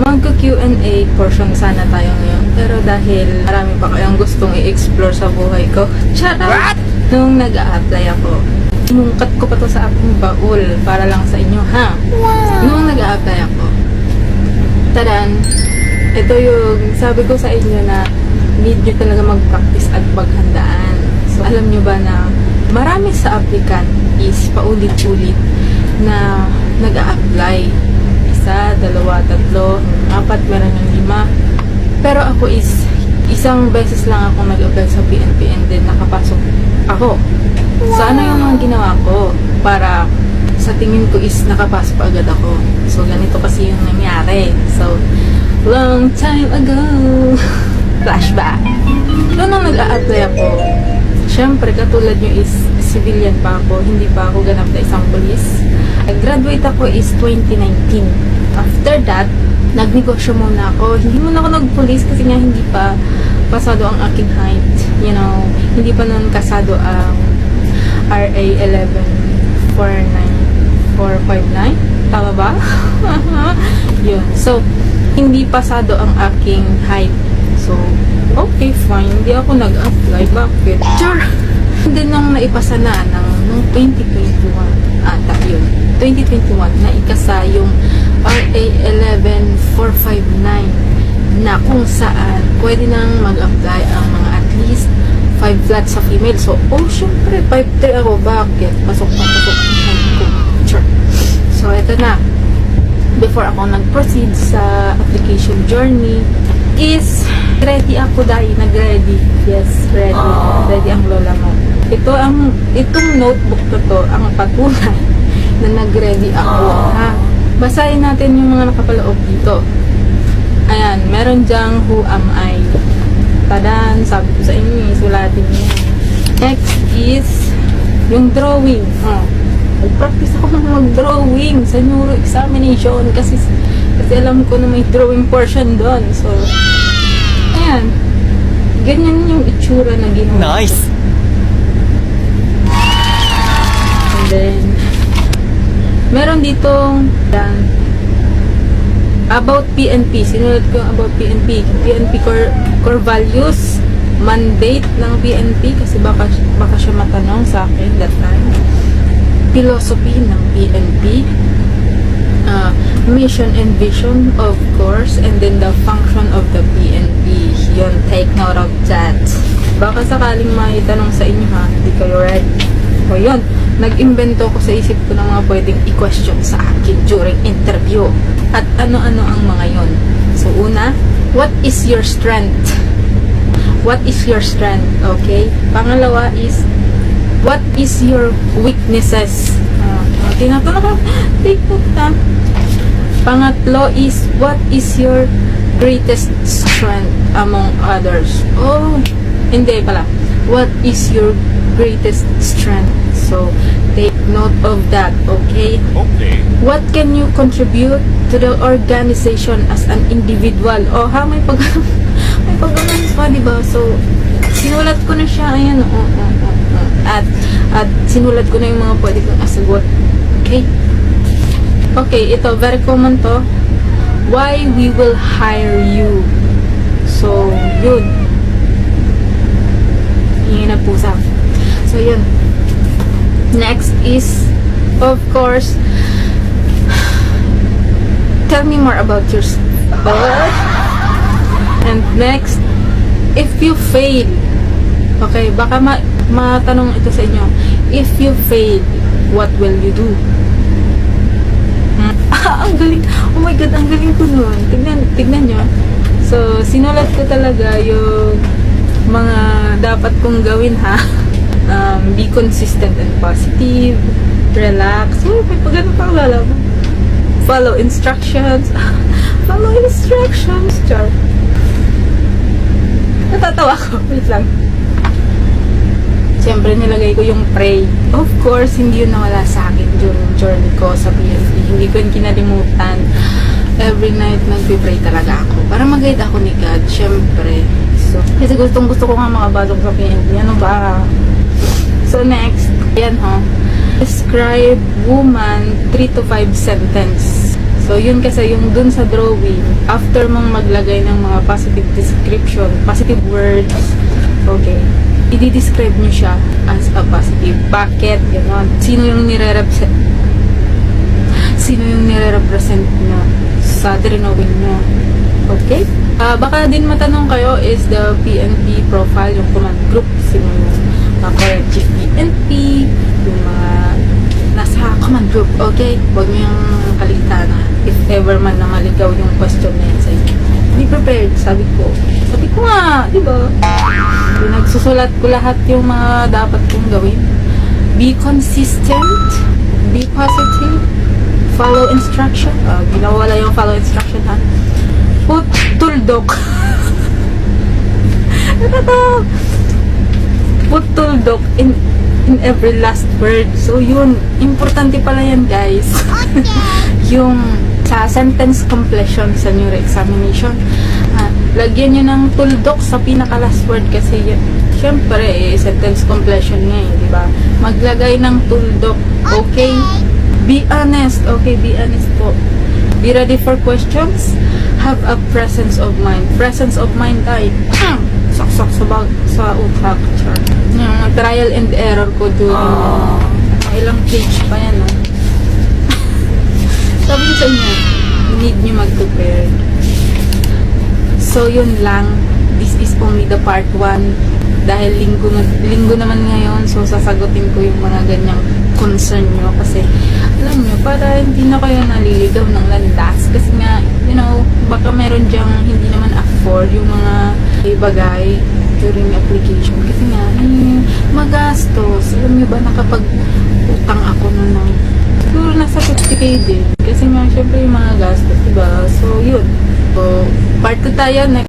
Magka-Q&A portion sana tayo ngayon. Pero dahil marami pa kayong gustong i-explore sa buhay ko, charot! Nung nag-a-apply ako, inungkat ko pa to sa aking baul para lang sa inyo, ha? Nung nag-a-apply ako, tadan, ito yung sabi ko sa inyo na need nyo talaga mag-practice at maghandaan. So, alam nyo ba na marami sa applicant is paulit-ulit na nag-a-apply. Isa, dalawa, tatlo, apat, meron ng 5. Pero ako is, isang beses lang ako nag-apply sa PNP and then nakapasok ako. So, ano yung mga ginawa ko para sa tingin ko is nakapasok agad ako. So, ganito kasi yung nangyari. So, long time ago. Flashback. So, nung nag-a-apply ako, syempre, katulad nyo is civilian pa ako, hindi pa ako ganap na isang police. Graduate ako is 2019. After that, nagnegosyo muna ako. Hindi muna ako nag-police kasi nga hindi pa pasado ang aking height. You know, hindi pa nun kasado ang RA 1149459. Tama ba? Yun. So, hindi pasado ang aking height. So, okay, fine. Hindi ako nag-apply. Bakit? Sure. And then, nung naipasa na nung 2021, yun, 2021, naikasa yung RA 11459 na kung saan pwede nang mag-apply ang mga at least 5 flats sa female. So, syempre, 5'3 ako. Bakit? Pasok na pasok ang height ko. Sure. So, eto na. Before ako nag-proceed sa application journey, is ready ako dahil nag-ready. Yes, ready. Ready ang lola mo. Itong notebook to, ang patunay na nag-ready ako. Ha? Basahin natin yung mga nakapaloob dito. Ayan, meron dyang who am I. Tadan, sabi ko sa inyo, sulatin niyo. Next is yung drawing. Nag-practice ako ng mag-drawing sa neuro examination kasi alam ko na may drawing portion doon. So, ayan. Ganyan yung itsura na ginawa. Nice! And then, meron ditong about PNP. Sinulat ko yung about PNP. PNP core values, mandate ng PNP kasi baka siya matanong sa akin that time. Philosophy ng PNP. Mission and vision, of course, and then the function of the PNP. Yun, take note of that. Baka sakaling maitanong sa inyo, ha, hindi kayo ready. O yun, nag-invento ko sa isip ko ng mga pwedeng i-question sa akin during interview. At ano-ano ang mga yon. So, una, what is your strength? What is your strength? Okay? Pangalawa is, what is your weaknesses? Tinatanong ko, take note na. Pangatlo is, what is your greatest strength among others? Oh, hindi pala. What is your greatest strength? So, take note of that, okay? Okay. What can you contribute to the organization as an individual? Oh, ha, may pag-anon pa, diba? So, sinulat ko na siya, ayan, At sinulat ko na yung mga pwede kong asagot. Okay? Okay, ito, very common to. Why we will hire you. So, yun. Hingin na pusa. So, yun. Next is, of course, tell me more about yourself. And next, if you fail, okay, baka matanong ito sa inyo, if you fail, what will you do? Ang galing. Oh my God, ang galing ko nun. Tignan nyo. So, sinulat ko talaga yung mga dapat kong gawin, ha. Be consistent and positive. Relax. Oh, may pagano pa wala mo. Follow instructions. Follow instructions. Char. Natatawa ko. Wait lang. Siyempre, nilagay ko yung pray. Of course, hindi yun nawala sa akin during journey ko sa PNP. Hindi ko yun kinalimutan. Every night, nagpipray talaga ako. Para mag-guide ako ni God, siyempre. So, kasi gusto ko nga makabasok sa PNP. Ano ba? So, next. Ayan, ho. Describe woman 3 to 5 sentence. So, So, yun kasi yung dun sa drawing, after mong maglagay ng mga positive description, positive words, okay, i-describe nyo siya as a positive. Bakit? Ganon. Sino yung nire-represent nyo sa drawing nyo? Okay? Baka din matanong kayo is the PNP profile, yung command group, sino yung mga chief PNP, yung mga nasa command group, okay? Huwag nyo yung kalitan if ever man na maligaw yung question na yan sa inyo. Be prepared, sabi ko nga, di ba? So, nagsusulat ko lahat yung mga dapat kong gawin. Be consistent, be positive, follow instruction. Ginawala yung follow instruction, ha? Put tuldok. Ano to? Put tuldok in every last word. So, yun. Importante pala yan, guys. Yung sa sentence completion sa neuro examination, lagyan nyo ng tuldok sa pinaka-last word kasi yun. Siyempre, sentence completion nga di ba? Maglagay ng tuldok. Okay? Be honest. Okay, be honest po. Be ready for questions. Have a presence of mind. Presence of mind ay saksak sa utak. Yung trial and error ko during ilang page pa yan. Sabi ko sa inyo, need nyo mag-prepare. So, yun lang. This is only the part 1. Dahil linggo naman ngayon, so sasagutin ko yung mga ganyang concern nyo. Kasi, alam nyo, para hindi na kayo naliligaw ng landas. Kasi nga, you know, baka meron dyang hindi naman afford yung mga bagay during application. Kasi nga, magastos. Alam nyo ba, nakapag-utang ako nun ng siguro nasa 50k din. Kasi nga, syempre yung mga gastos, diba? So, yun. So, part 2 tayo. Next